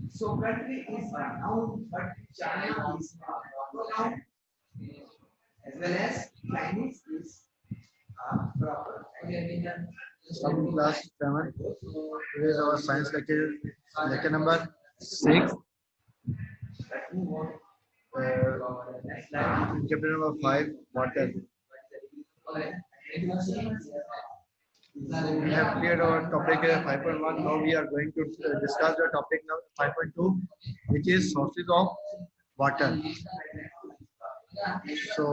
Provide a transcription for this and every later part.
So country is a noun, but China is a proper noun, as well as Chinese is a proper noun. From class 7. Today is our science lecture number 6. Let's move on to Uh, our next slide. Chapter number 5, water. We have cleared our topic 5.1. Now we are going to discuss the topic number 5.2, which is sources of water. So,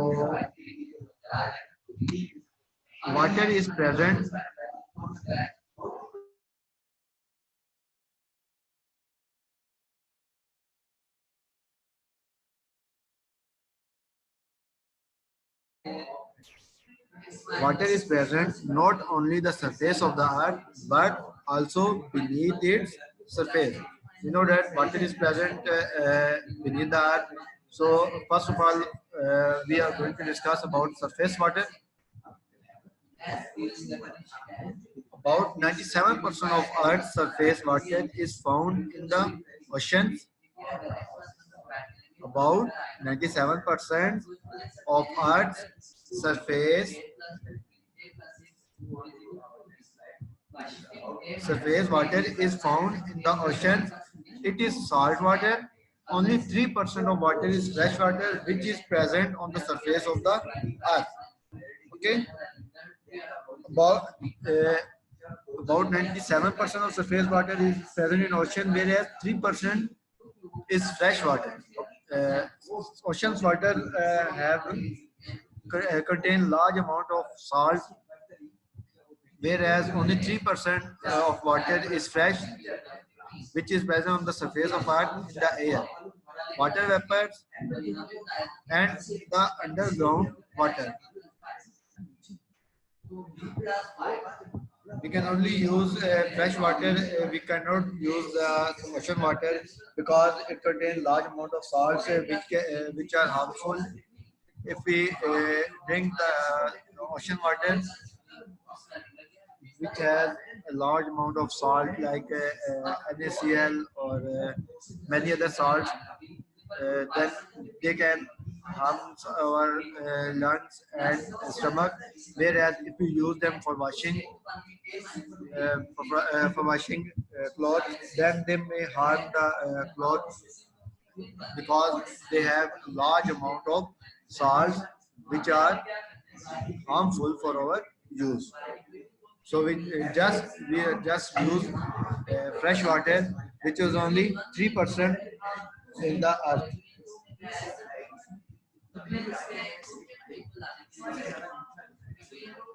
water is present. Water is present not only the surface of the earth but also beneath its surface. You know that water is present beneath the earth. So first of all, we are going to discuss about surface water. About 97% of Earth's surface water is found in the oceans. About 97% of Earth's surface water is found in the ocean. It is salt water. Only 3% of water is fresh water, which is present on the surface of the earth. Okay, about uh, about 97% of surface water is present in ocean, whereas 3% is fresh water. Uh, Ocean's water contain large amount of salt, whereas only 3% of water is fresh, which is present on the surface of earth in the air, water vapors, and the underground water. We can only use fresh water. We cannot use ocean water because it contains large amount of salts which are harmful. If we drink the ocean water, which has a large amount of salt like NaCl or many other salts, then they can harm our lungs and stomach. Whereas if we use them for washing, for washing clothes, then they may harm the clothes because they have large amount of salts which are harmful for our use. So we just use fresh water, which is only 3% in the earth.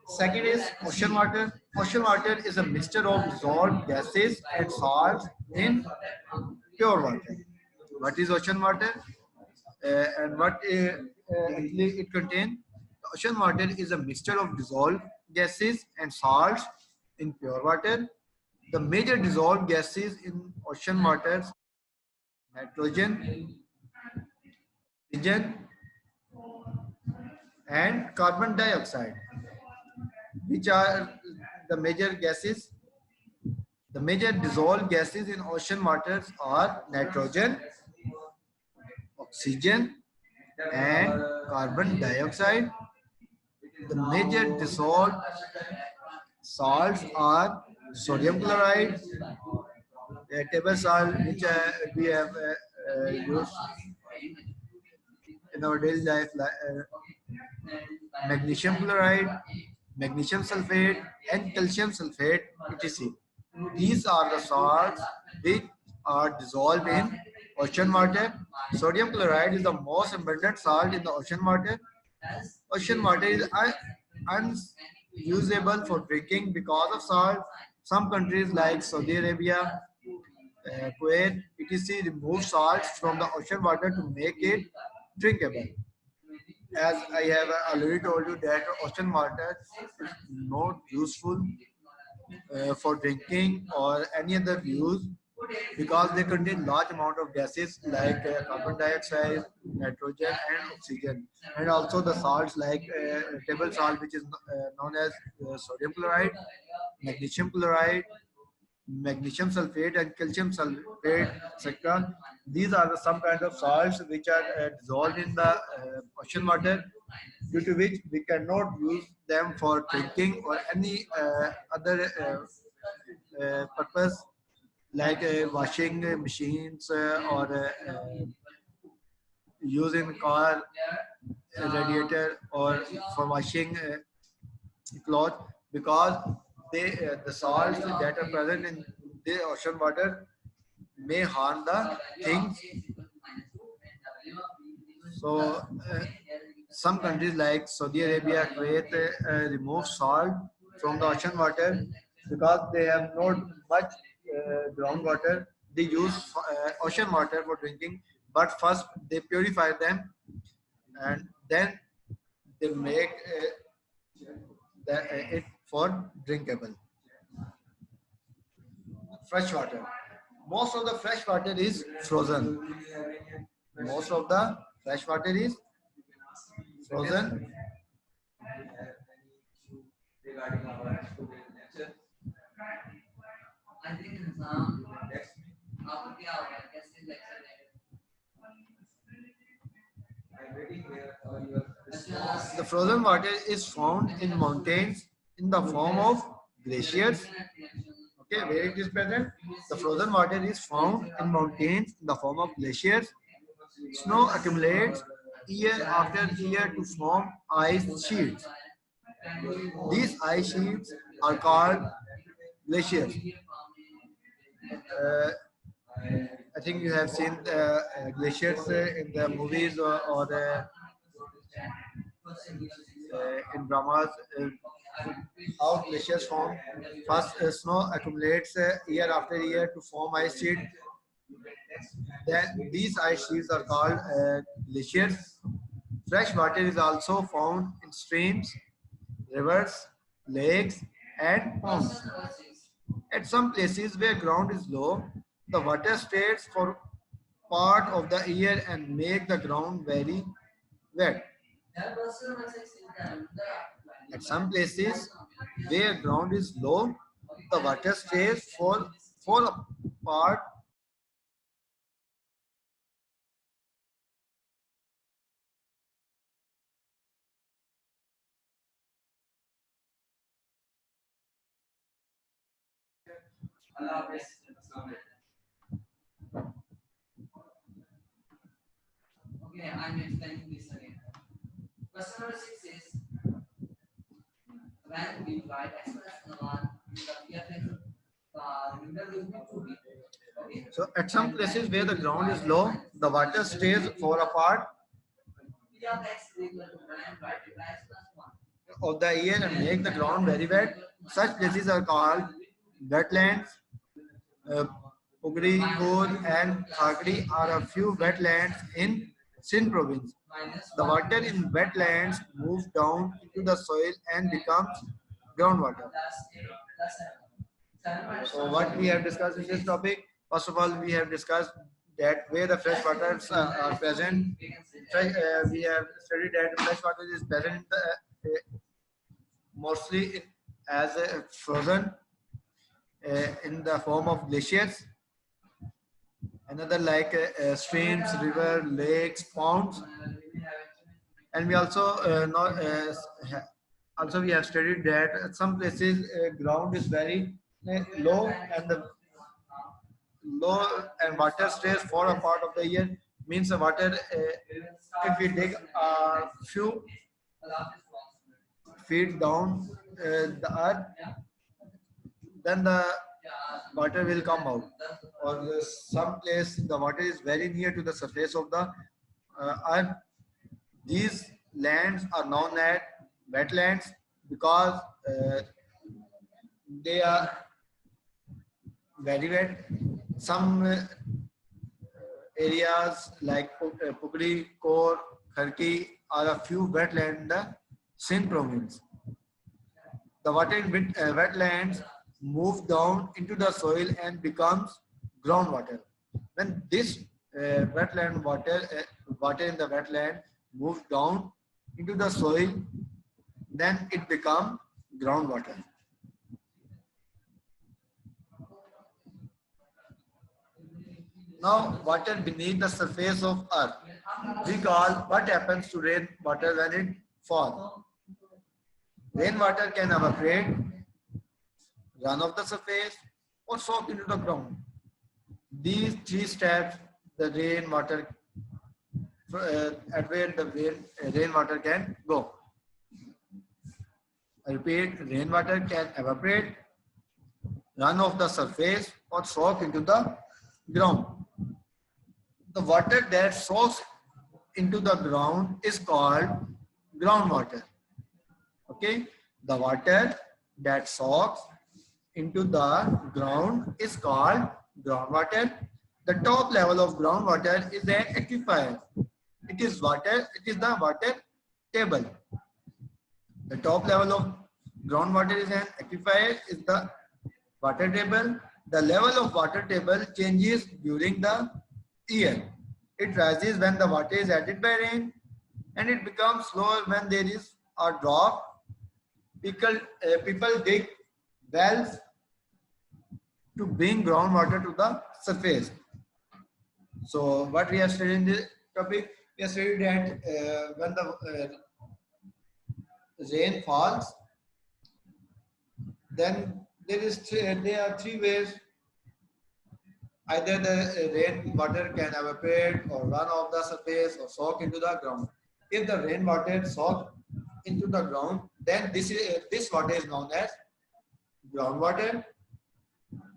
Second is ocean water. Ocean water is a mixture of dissolved gases and salts in pure water. What is ocean water and what actually it contains? Ocean water is a mixture of dissolved gases and salts in pure water. The major dissolved gases in ocean water: nitrogen, oxygen, and carbon dioxide, which are the major gases. The major dissolved gases in ocean waters are nitrogen, oxygen, and carbon dioxide. The major dissolved salts are sodium chloride, table salt, which we have used in our daily life, magnesium chloride, magnesium sulfate, and calcium sulfate, etc. These are the salts which are dissolved in ocean water. Sodium chloride is the most abundant salt in the ocean water. Ocean water is unusable for drinking because of salt. Some countries like Saudi Arabia, Kuwait, etc. remove salts from the ocean water to make it drinkable. As I have already told you that ocean water is not useful for drinking or any other use. because they contain large amount of gases like carbon dioxide, nitrogen, and oxygen, and also the salts like table salt, which is known as sodium chloride, magnesium chloride, magnesium sulfate, and calcium sulfate, etc. These are the some kind of salts which are dissolved in the ocean water, due to which we cannot use them for drinking or any other purpose like washing machines or using car radiator or for washing cloth, because the salts that are present in the ocean water may harm the things. So some countries like Saudi Arabia, Kuwait remove salt from the ocean water because they have not much groundwater. They use ocean water for drinking, but first they purify them and then they make it for drinkable. Fresh water. Most of the fresh water is frozen. Most of the fresh water is frozen. Regarding our student lecture. I think next I'm waiting here for your response. The frozen water is found in mountains in the form of glaciers. Okay, where it is present? The frozen water is found in mountains in the form of glaciers. Snow accumulates year after year to form ice sheets. These ice sheets are called glaciers. I think you have seen glaciers in the movies or in dramas. How glaciers form. First, snow accumulates year after year to form ice sheet. Then these ice sheets are called glaciers. Fresh water is also found in streams, rivers, lakes, and ponds. At some places where ground is low, the water stays for part of the year and make the ground very wet. At some places where ground is low, the water stays for a part. Allah Hafiz. Assalamu alaikum. Okay, I'm explaining this again. Question number 6 is when we write expression one, the PFX remainder will be 2b. Okay. So at some places where the ground is low, the water stays for a part PFX equal to 9 right plus 1. of the year and make the ground very wet. Such places are called wetlands. Pugri, Kor, and Thakri are a few wetlands in Sindh province. The water in wetlands moves down into the soil and becomes groundwater. So what we have discussed in this topic, first of all, we have discussed that where the fresh waters are present. We have studied that fresh water is present mostly as frozen in the form of glaciers. Another like streams, river, lakes, ponds, and we also also we have studied that at some places ground is very low and the low and water stays for a part of the year. Means the water, if we dig a few feet down the earth, then the water will come out. Or some place the water is very near to the surface of the earth. These lands are known as wetlands because they are very wet. Some areas like Pugri, Kor, Kharki are a few wetlands in the Sindh province. The water in wetlands move down into the soil and becomes groundwater. When this wetland water in the wetland moves down into the soil, then it becomes groundwater. Now, water beneath the surface of earth. We call what happens to rainwater when it falls. Rainwater can evaporate, run off the surface, or soak into the ground. These three steps, the rainwater, at where the rainwater can go. I repeat, rainwater can evaporate, run off the surface, or soak into the ground. The water that soaks into the ground is called groundwater. Okay, the water that soaks into the ground is called groundwater. The top level of groundwater is an aquifer. It is the water table. The top level of groundwater is an aquifer, is the water table. The level of water table changes during the year. It rises when the water is added by rain, and it becomes lower when there is a drought. People dig wells to bring groundwater to the surface. So what we have studied in this topic, we have studied that when the rain falls, then there are three ways. Either the rainwater can evaporate or run off the surface or soak into the ground. If the rainwater soaks into the ground, then this water is known as groundwater.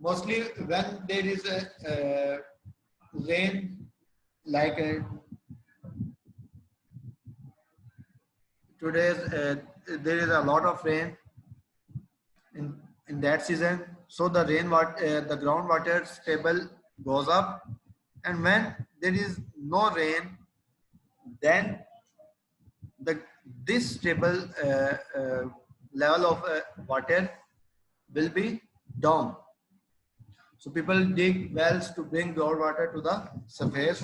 Mostly when there is a rain, like there is a lot of rain in that season, so the the groundwater table goes up, and when there is no rain, then this table level of water will be down. So people dig wells to bring groundwater to the surface.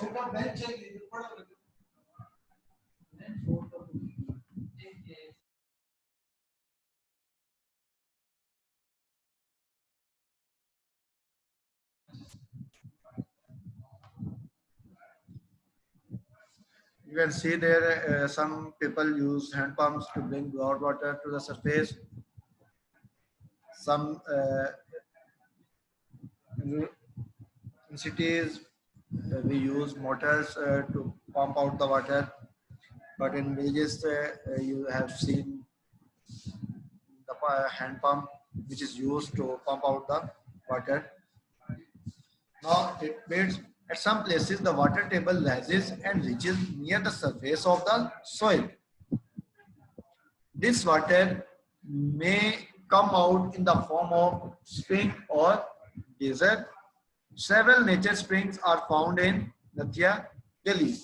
You can see there some people use hand pumps to bring groundwater to the surface. Some in cities we use motors to pump out the water, but in villages you have seen the hand pump which is used to pump out the water. Now it means at some places the water table rises and reaches near the surface of the soil. This water may come out in the form of spring or geyser. Several nature springs are found in Nathia Delhi.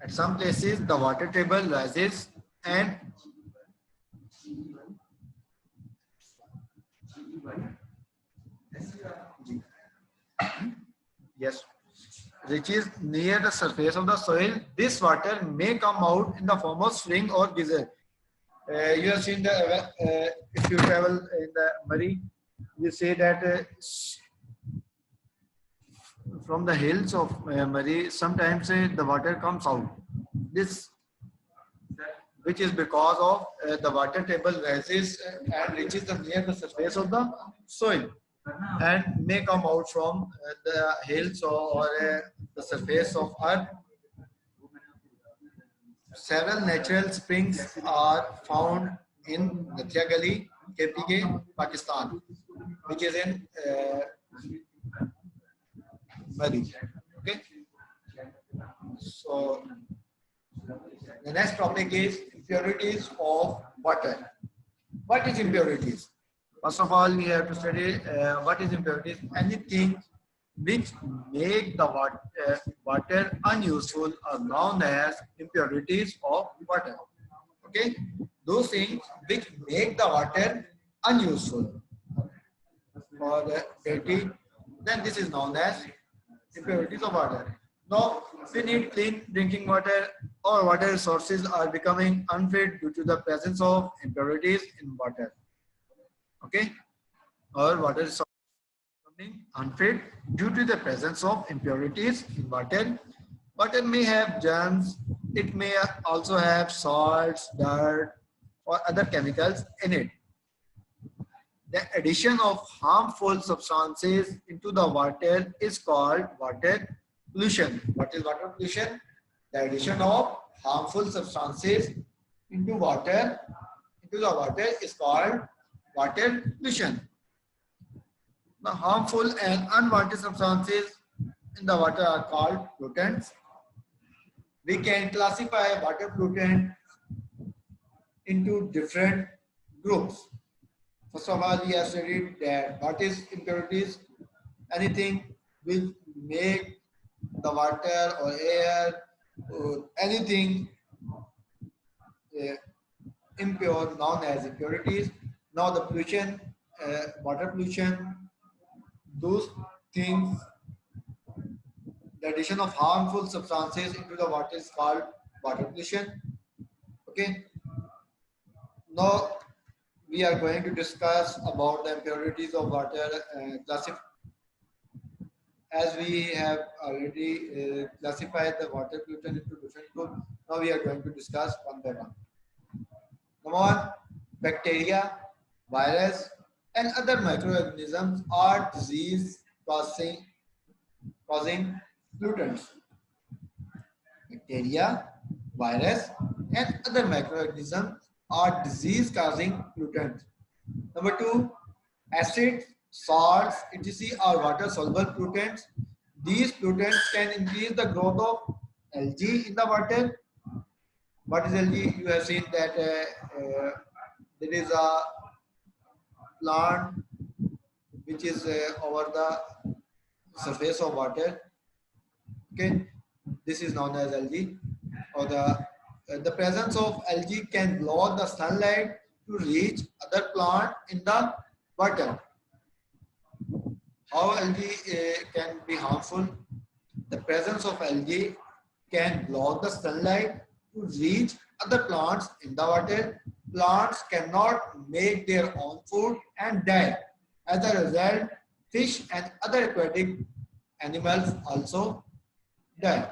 At some places, the water table rises and reaches near the surface of the soil. This water may come out in the form of spring or geyser. You have seen if you travel in the Murray, you say that from the hills of Murray, sometimes the water comes out. This, which is because of the water table rises and reaches near the surface of the soil, and may come out from the hills or the surface of earth. Several natural springs are found in Nathia Gali, KPK, Pakistan, which is in Murray. Okay. So the next topic is impurities of water. What is impurities? First of all, we have to study what is impurities. Anything which make the water unuseful are known as impurities of water. Okay, those things which make the water unuseful or dirty, then this is known as impurities of water. Now, we need clean drinking water. Our water sources are becoming unfit due to the presence of impurities in water. Okay, our water sources are becoming unfit due to the presence of impurities in water. Water may have germs. It may also have salts, dirt, or other chemicals in it. The addition of harmful substances into the water is called water pollution. What is water pollution? The addition of harmful substances into the water is called water pollution. The harmful and unwanted substances in the water are called pollutants. We can classify water pollutants into different groups. First of all, we have studied that what is impurities, anything will make the water or air or anything impure known as impurities. Now the pollution, water pollution, those things, the addition of harmful substances into the water is called water pollution. Okay. Now we are going to discuss about the impurities of water as we have already classified the water pollutant into different groups. Now we are going to discuss one by one. Number one, bacteria, virus, and other microorganisms are disease causing pollutants. Bacteria, virus, and other microorganisms are disease causing pollutants. Number two, acids, salts, etc. are water soluble pollutants. These pollutants can increase the growth of algae in the water. What is algae? You have seen that there is a plant which is over the surface of water. Okay, this is known as algae. Or the presence of algae can block the sunlight to reach other plant in the water. How algae can be harmful? The presence of algae can block the sunlight to reach other plants in the water. Plants cannot make their own food and die. As a result, fish and other aquatic animals also die.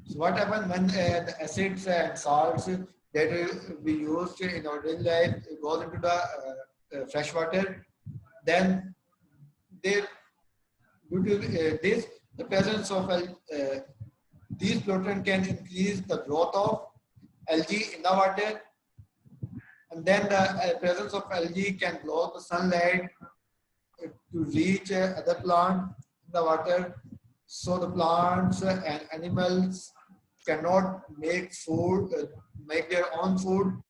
So what happens when the acids and salts that we used in our daily life goes into the fresh water, then they, due to this, the presence of these pollutants can increase the growth of algae in the water, and then the presence of algae can block the sunlight to reach other plant in the water. So the plants and animals cannot make food, make their own food.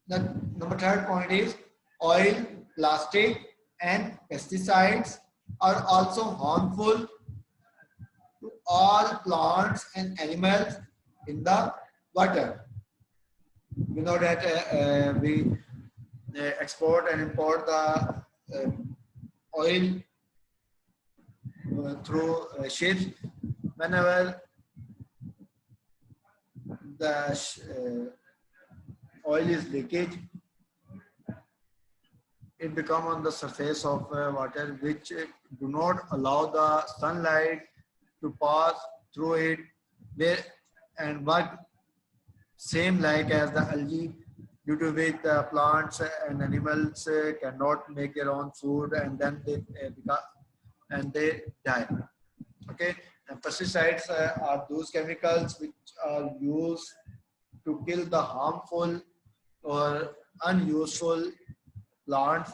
The number third point is oil, plastic, and pesticides are also harmful to all plants and animals in the water. We know that we export and import the oil through ships. Whenever the oil is leakage, it become on the surface of water, which do not allow the sunlight to pass through it, and work same like as the algae, due to which the plants and animals cannot make their own food, and then they die. Okay, and pesticides are those chemicals which are used to kill the harmful or unuseful plants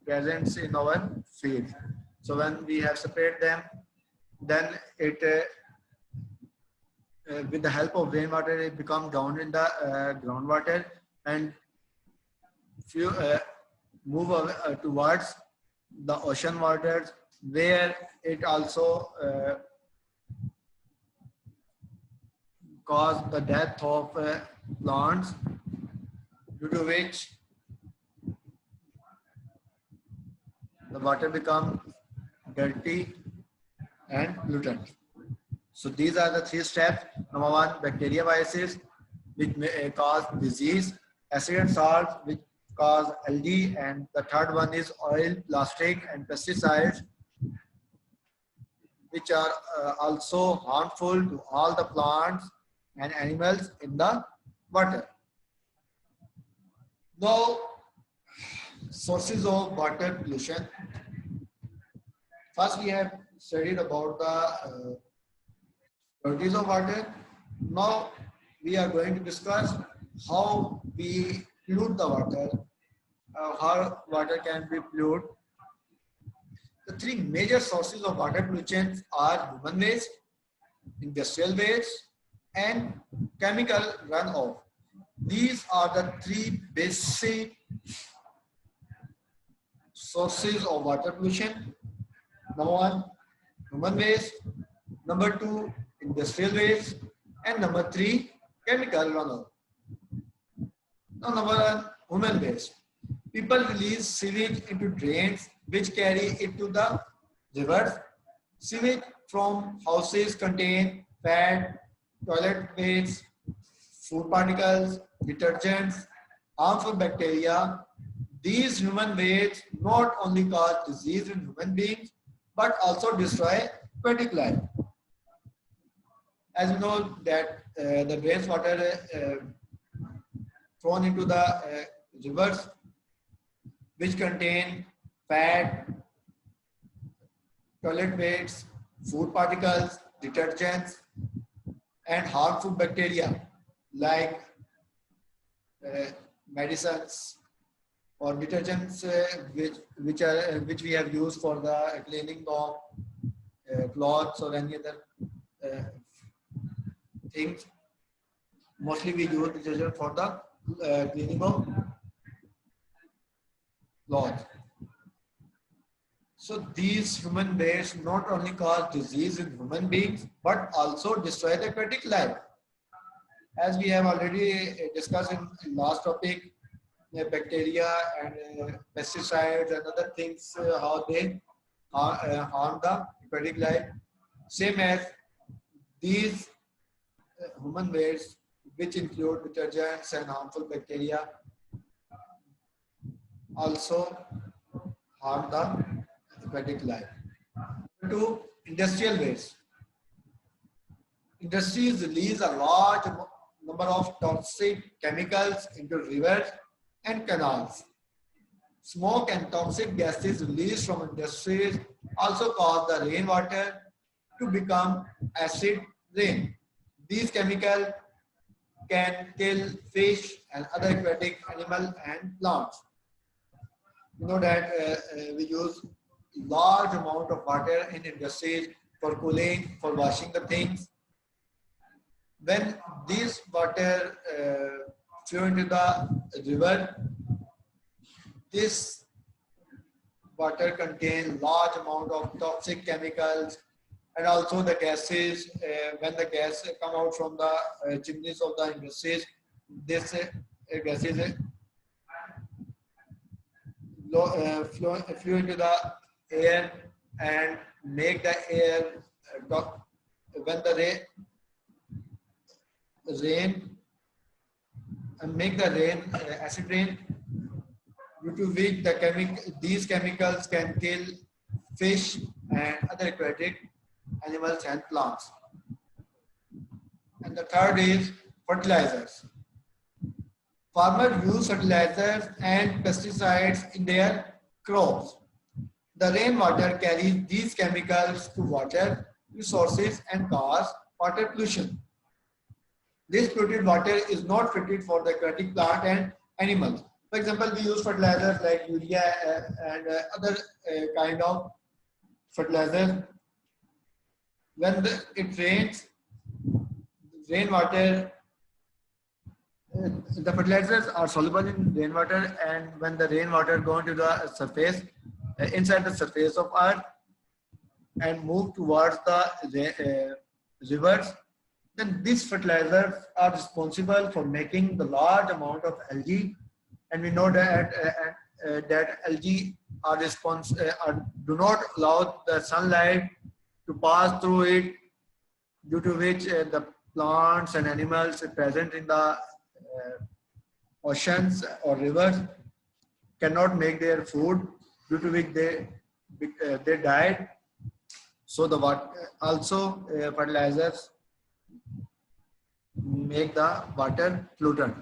present in our field. So when we have separated them, then it with the help of rainwater, it becomes down in the groundwater, and if you move towards the ocean waters, where it also cause the death of plants, due to which the water becomes dirty and pollutant. So these are the three steps. Number one, bacteria viruses, which may cause disease, acid and salt, which cause algae, and the third one is oil, plastic, and pesticides, which are also harmful to all the plants and animals in the water. Now, sources of water pollution. First, we have studied about the qualities of water. Now, we are going to discuss how we pollute the water, how water can be polluted. The three major sources of water pollution are human waste, industrial waste, and chemical runoff. These are the three basic sources of water pollution. Number one, human waste. Number two, industrial waste. And number three, chemical runoff. Now, number one, human waste. People release sewage into drains which carry it to the rivers. Sewage from houses contain fat, toilet waste, food particles, detergents, harmful bacteria. These human waste not only cause disease in human beings but also destroy aquatic life. As you know that the wastewater thrown into the rivers which contain fat, toilet waste, food particles, detergents, and harmful bacteria like medicines or detergents which we have used for the cleaning of clothes or any other things. Mostly we use detergent for the cleaning of clothes. So these human waste not only cause disease in human beings but also destroy the aquatic life. As we have already discussed in last topic, bacteria and pesticides and other things, how they harm the aquatic life. Same as these human waste, which include detergents and harmful bacteria, also harm the aquatic life. Two, industrial waste. Industries release a large number of toxic chemicals into rivers and canals. Smoke and toxic gases released from industries also cause the rainwater to become acid rain. These chemicals can kill fish and other aquatic animals and plants. You know that we use large amount of water in industries for cooling, for washing the things. When this water flow into the river, this water contains large amount of toxic chemicals and also the gases. When the gas come out from the chimneys of the industries, this gases flow into the air and make the air when the rain and make the rain acid rain, due to which these chemicals can kill fish and other aquatic animals and plants. And the third is fertilizers. Farmers use fertilizers and pesticides in their crops. The rainwater carries these chemicals to water resources and cause water pollution. This polluted water is not fitted for the aquatic plant and animals. For example, we use fertilizers like urea and other kind of fertilizers. When it rains, rainwater, the fertilizers are soluble in rainwater, and when the rainwater goes to the surface, inside the surface of earth and move towards the rivers, then these fertilizers are responsible for making the large amount of algae, and we know that algae do not allow the sunlight to pass through it, due to which the plants and animals present in the oceans or rivers cannot make their food, due to which they died. So the also fertilizers make the water pollutant.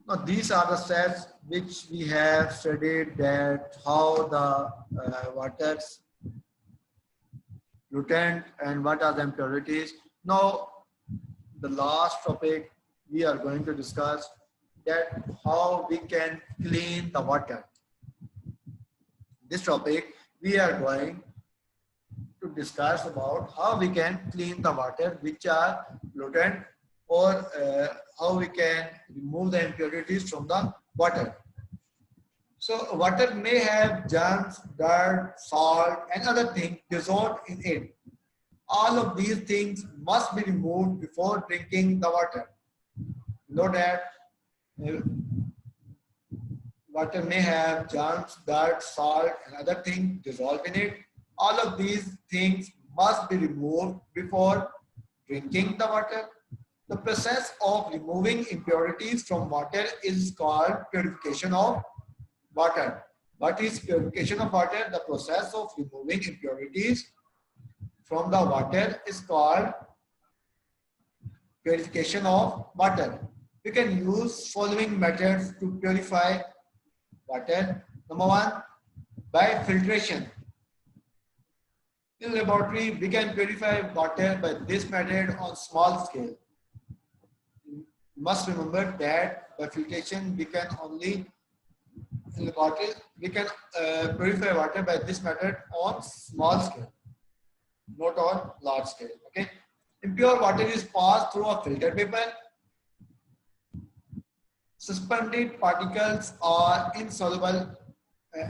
Now these are the steps which we have studied, that how the waters pollutant and what are the impurities. Now the last topic we are going to discuss, that how we can clean the water. This topic we are going to discuss about how we can clean the water which are pollutant, or how we can remove the impurities from the water. So water may have germs, dirt, salt and other things dissolved in it. All of these things must be removed before drinking the water. Know that water may have germs, dirt, salt and other things dissolved in it. All of these things must be removed before drinking the water. The process of removing impurities from water is called purification of water. What is purification of water? The process of removing impurities from the water is called purification of water. We can use following methods to purify water. Number one, by filtration. In laboratory, we can purify water by this method on small scale. You must remember that by filtration, we can only in laboratory we can purify water by this method on small scale, not on large scale. Okay. Impure water is passed through a filter paper. Suspended particles are insoluble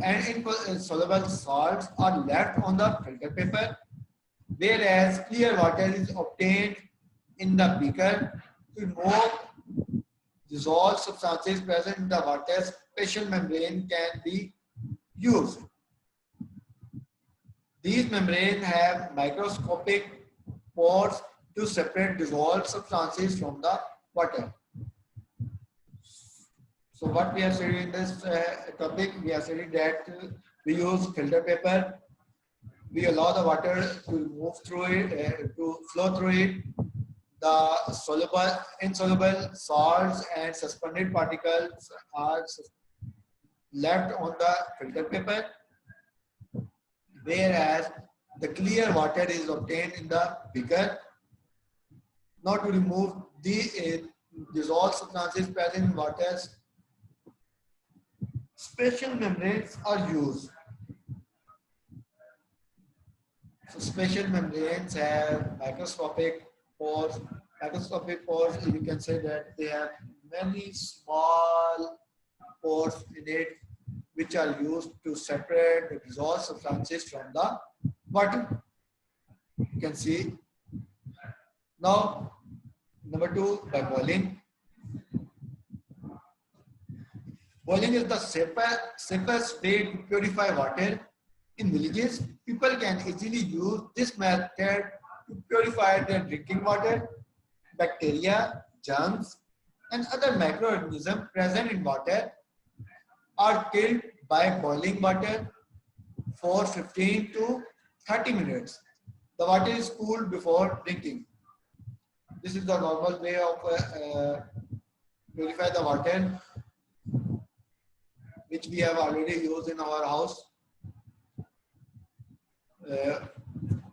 and insoluble salts are left on the filter paper, whereas clear water is obtained in the beaker. To remove dissolved substances present in the water, special membrane can be used. These membranes have microscopic pores to separate dissolved substances from the water. So what we are studying in this topic, we are studying that we use filter paper. We allow the water to move through it, to flow through it. The soluble, insoluble salts and suspended particles are left on the filter paper, whereas the clear water is obtained in the beaker. Now to remove the dissolved substances present in water, special membranes are used. So special membranes have microscopic pores. Microscopic pores, you can say that they have many small pores in it, which are used to separate the dissolved substances from the water. You can see. Now, number two, by boiling. Boiling is the safest way to purify water. In villages, people can easily use this method to purify their drinking water. Bacteria, germs, and other microorganisms present in water are killed by boiling water for 15 to 30 minutes. The water is cooled before drinking. This is the normal way of purify the water, which we have already used in our house.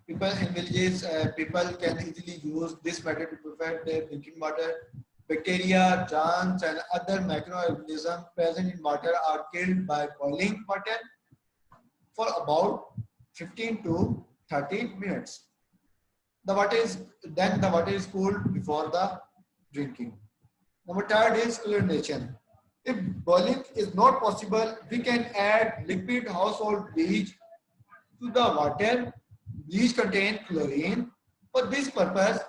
People in villages, people can easily use this method to purify their drinking water. Bacteria, germs, and other microorganisms present in water are killed by boiling water for about 15 to 30 minutes. The water is cooled before the drinking. Number third is chlorination. If boiling is not possible, we can add liquid household bleach to the water. Bleach contains chlorine. For this purpose,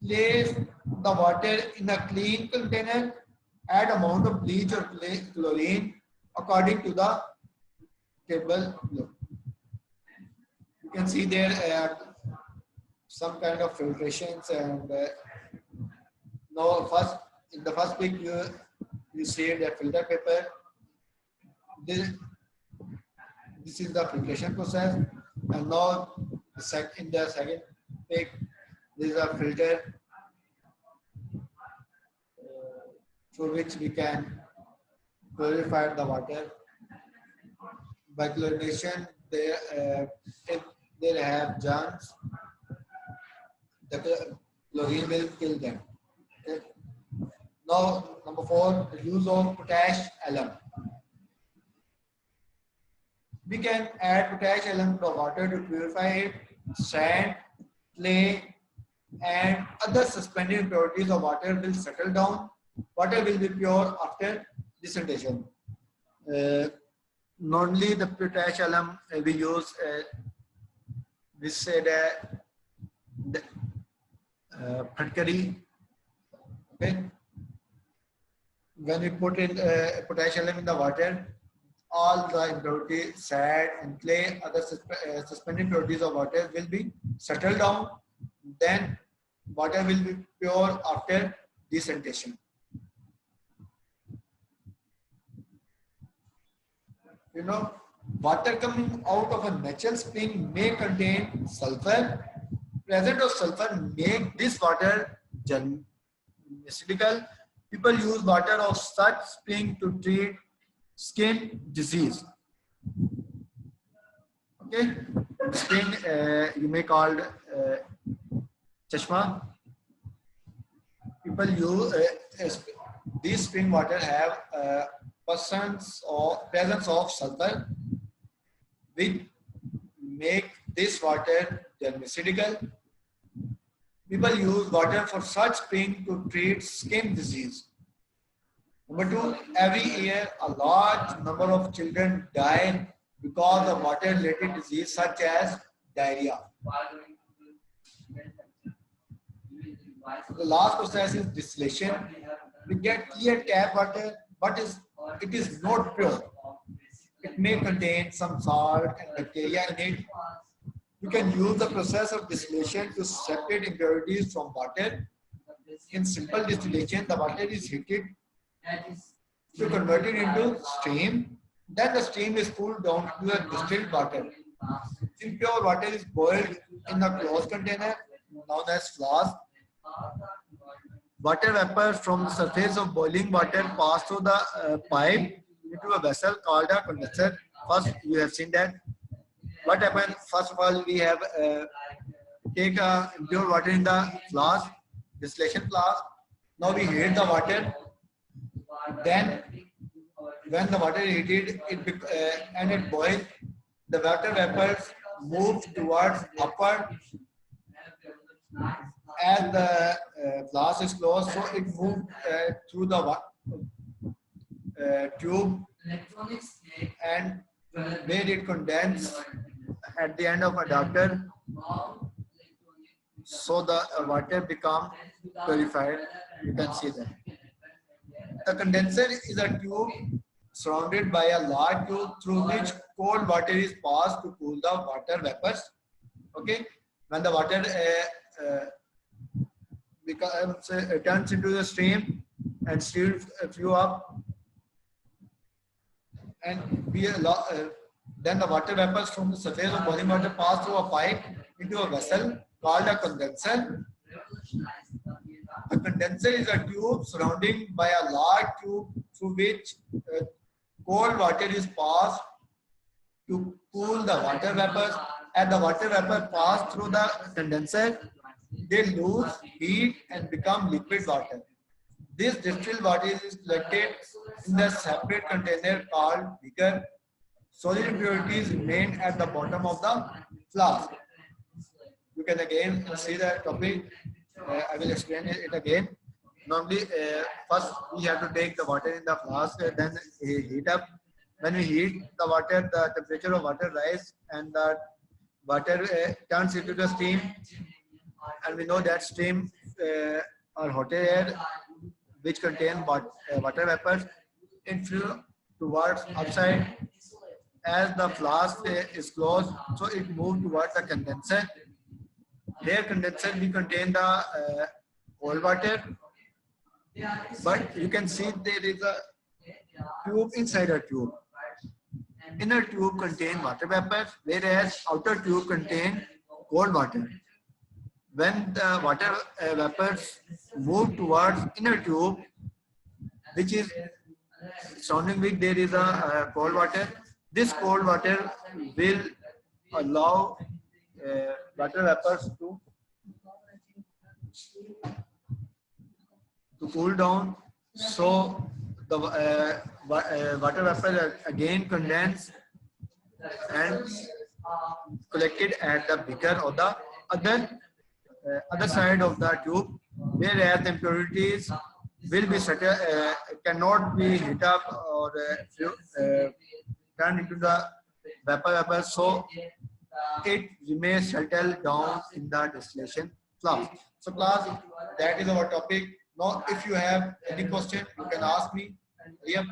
place the water in a clean container. Add amount of bleach or chlorine according to the table below. You can see there some kind of filtrations, and now first in the first pic you see the filter paper. This is the filtration process, and now in the second pic this is a filter through which we can purify the water. By chlorination, if they have germs, the chlorine will kill them. Okay. Now, number 4, the use of potash alum. We can add potash alum to the water to purify it. Sand, clay, and other suspended impurities of water will settle down. Water will be pure after desiccation. Normally, the potash alum we use, we said the Phatkari. Okay. When we put in potash alum in the water, all the impurities, sand and clay, other suspended impurities of water will be settled down. Then water will be pure after desiccation. You know, water coming out of a natural spring may contain sulfur. Presence of sulfur make this water acidical. People use water of such spring to treat skin disease. Okay, spring you may call chashma. People use these spring water have presence of sulfur, which make this water acidical. People use water for such spring to treat skin disease. Number 2, every year a large number of children die because of water-related disease such as diarrhea. The last process is distillation. We get clear tap water, but it is not pure. It may contain some salt and bacteria in it. You can use the process of distillation to separate impurities from water. In simple distillation, the water is heated to convert it into steam. Then the steam is cooled down to the distilled water. Impure water is boiled in a closed container known as flask. Water vapor from the surface of boiling water pass through the pipe into a vessel called a condenser. First, you have seen that. What happens? First of all, we have take impure water in the flask, distillation flask. Now we heat the water. Then, when the water is heated, and it boils, the water vapors move towards upward. As the flask is closed, so it moves through the tube, and where it condenses at the end of adapter, so the water becomes purified. You can see that. The condenser is a tube surrounded by a large tube through which cold water is passed to cool the water vapors. Okay, when the water turns into the stream and still flew up, and then the water vapors from the surface of boiling water pass through a pipe into a vessel called a condenser. A condenser is a tube surrounded by a large tube through which cold water is passed to cool the water vapors. As the water vapor pass through the condenser, they lose heat and become liquid water. This distilled water is collected in the separate container called beaker. Solid impurities remain at the bottom of the flask. You can again see the topic. I will explain it again. Normally, first we have to take the water in the flask, then heat up. When we heat the water, the temperature of water rise and the water turns into the steam, and we know that steam or hot air which contain water vapors inflow towards outside. As the flask is closed, so it moves towards the condenser. Here condenser we contain the cold water, but you can see there is a tube inside a tube. Inner tube contain water vapor, whereas outer tube contain cold water. When the water vapors move towards inner tube, which is surrounding which there is a cold water, this cold water will allow water vapors to cool down. So the water vapor again condense and collected at the beaker or the other side of the tube, whereas the impurities will be cannot be heat up or turned into the vapor, so it remains settled down in the distillation flask. So class, that is our topic. Now if you have any question, you can ask me. Yeah.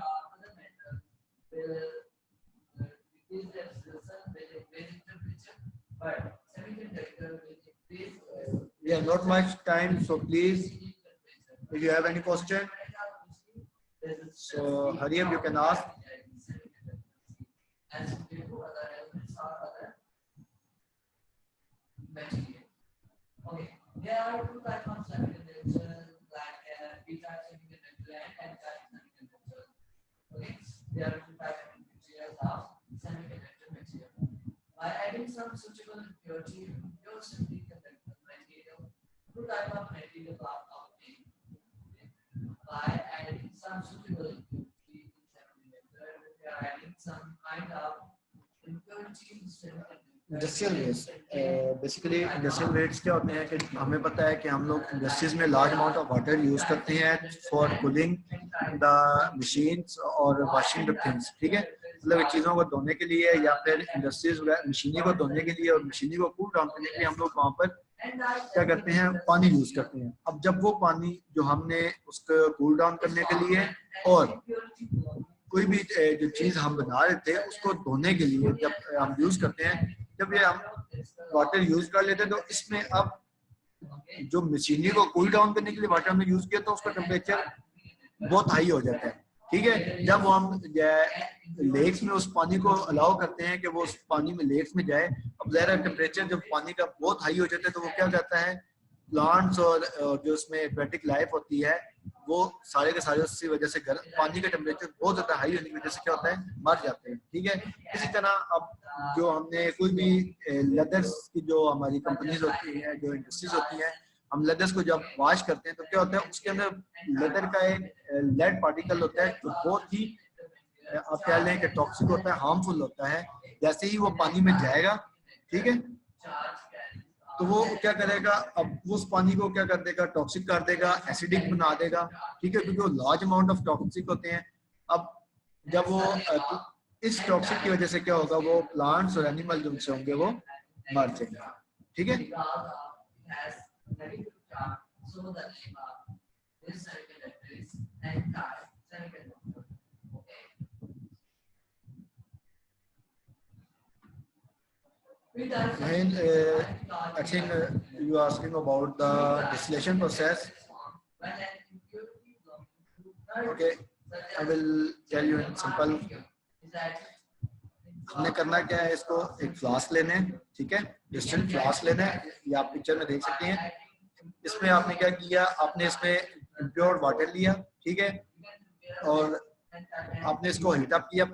Yeah, not much time, so please, if you have any question, so hurry up, you can ask. Okay, there are two types of semiconductors, like beta semiconductor and semiconductor. Okay, there are two types of materials of semiconductor material. By adding some suitable impurity, pure semiconductor material, two types of material are obtained. By adding some suitable impurity in semiconductor, we are adding some kind of impurity in semiconductor. Industrial waste basically industrial waste क्या होते हैं कि हमें पता है कि हम लोग इंडस्ट्रीज में large amount of water use करते हैं फॉर कूलिंग द मशीन्स और वॉशिंग द थिंग्स, ठीक है, मतलब चीज़ों को धोने के लिए या फिर इंडस्ट्रीज मशीनी को धोने के लिए और मशीनी को कूल डाउन करने के लिए हम लोग वहाँ पर क्या करते हैं, पानी यूज करते हैं। अब जब वो पानी जो हमने उसको कूल डाउन करने के लिए और कोई भी जो चीज़ हम बना रहे थे उसको धोने के लिए जब हम यूज करते हैं, जब ये हम वाटर यूज कर लेते हैं तो इसमें अब जो मशीनी को कूल डाउन करने के लिए वाटर हमने यूज किया तो उसका टेम्परेचर बहुत हाई हो जाता है, ठीक है। जब हम लेक्स में उस पानी को अलाउ करते हैं कि वो उस पानी में लेक्स में जाए, अब ज़ाहिर टेम्परेचर जब पानी का बहुत हाई हो जाता है तो वो क्या हो जाता है, प्लांट्स और जो उसमें एक्वेटिक लाइफ होती है वो सारे के सारे उसकी वजह से पानी का टेम्परेचर बहुत ज़्यादा हाई होने की वजह से क्या होता है, मर जाते हैं, ठीक है। इसी तरह अब जो हमने कोई भी लेदर्स की जो हमारी कंपनीज होती हैं, जो इंडस्ट्रीज होती हैं, हम लेदर्स को जब वॉश करते हैं तो क्या होता है उसके अंदर लेदर का एक लेड पार्टिकल होता है जो बहुत ही आप कह लें कि टॉक्सिक होता है, हार्मफुल होता है। जैसे ही वो पानी में जाएगा, ठीक है, तो वो क्या करेगा, अब उस पानी को क्या कर देगा, टॉक्सिक कर देगा, एसिडिक बना देगा, ठीक है, क्योंकि वो लार्ज अमाउंट ऑफ टॉक्सिक होते हैं। अब जब वो इस टॉक्सिक की वजह से क्या होगा, वो प्लांट्स और एनिमल जो उनसे होंगे वो मर जाएंगे, ठीक है। And I think you are asking about the distillation process. Okay, I will tell you in simple. हमने करना क्या है, इसको एक फ्लास्क लेना है, ठीक है, डिस्टिल फ्लास्क लेना है, ये आप पिक्चर में देख सकते हैं। इसमें आपने क्या किया, आपने इसमें इम्प्योर वाटर लिया, ठीक है, और आपने इसको हीट अप किया।